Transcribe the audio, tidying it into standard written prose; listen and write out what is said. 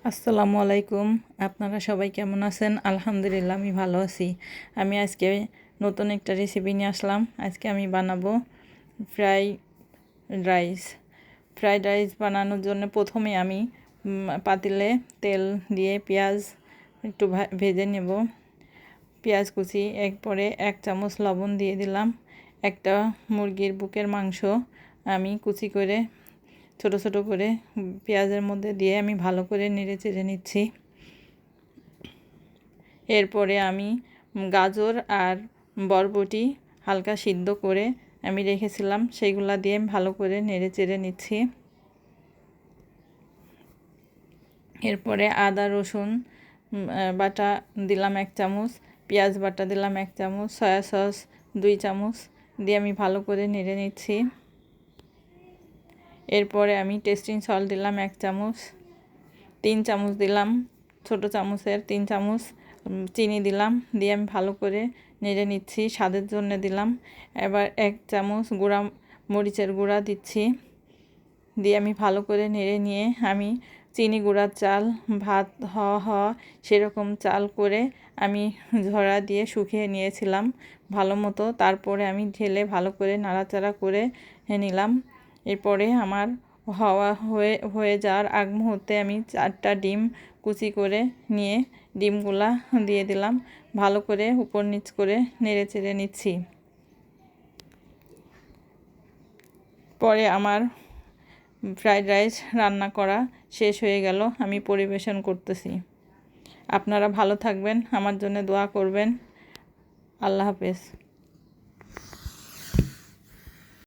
আসসালামু আলাইকুম। আপনারা সবাই কেমন আছেন? আলহামদুলিল্লাহ আমি ভালো আছি। আমি আজকে নতুন একটা রেসিপি নিয়ে আসলাম। আজকে আমি বানাবো ফ্রাইড রাইস। ফ্রাইড রাইস বানানোর জন্য প্রথমে আমি পাতিলে তেল দিয়ে পেঁয়াজ একটু ভেজে নেব। পেঁয়াজ কুচি এরপরে 1 চামচ লবণ দিয়ে দিলাম। একটা মুরগির বুকের মাংস আমি কুচি করে ছোট ছোট করে পেঁয়াজের মধ্যে দিয়ে আমি ভালো করে নেড়ে চেড়ে নিচ্ছি। এরপরে আমি গাজর আর বরবটি হালকা সিদ্ধ করে আমি রেখেছিলাম, সেইগুলা দিয়ে ভালো করে নেড়ে চেড়ে নিচ্ছি। এরপরে আদা রসুন বাটা দিলাম 1 চামচ, পেঁয়াজ বাটা দিলাম 1 চামচ, সয়া সস 2 চামচ দিয়ে আমি ভালো করে নেড়ে নিচ্ছি। এরপরে আমি টেস্টিং সল্ট দিলাম 1 চামচ, 3 চামচ দিলাম ছোট চামচের 3 চামচ চিনি দিলাম, দিয়ে আমি ভালো করে নেড়ে নিচ্ছি। স্বাদের জন্য দিলাম। এবার 1 চামচ গুঁড়া মরিচের গুঁড়া দিচ্ছি, দিয়ে আমি ভালো করে নেড়ে নিয়ে আমি চিনি গুঁড়ার চাল ভাত সেরকম চাল করে আমি ঝরা দিয়ে শুকিয়ে নিয়েছিলাম ভালো মতো। তারপরে আমি ঢেলে ভালো করে নাড়াচাড়া করে নিলাম। এরপরে আমার হয়ে যাওয়ার আগ মুহূর্তে আমি 4টা ডিম কুচি করে নিয়ে ডিমগুলা দিয়ে দিলাম। ভালো করে উপর নিচ করে নেড়ে চেড়ে নিচ্ছি। পরে আমার ফ্রাইড রাইস রান্না করা শেষ হয়ে গেল। আমি পরিবেশন করতেছি। আপনারা ভালো থাকবেন, আমার জন্য দোয়া করবেন। আল্লাহ হাফেজ।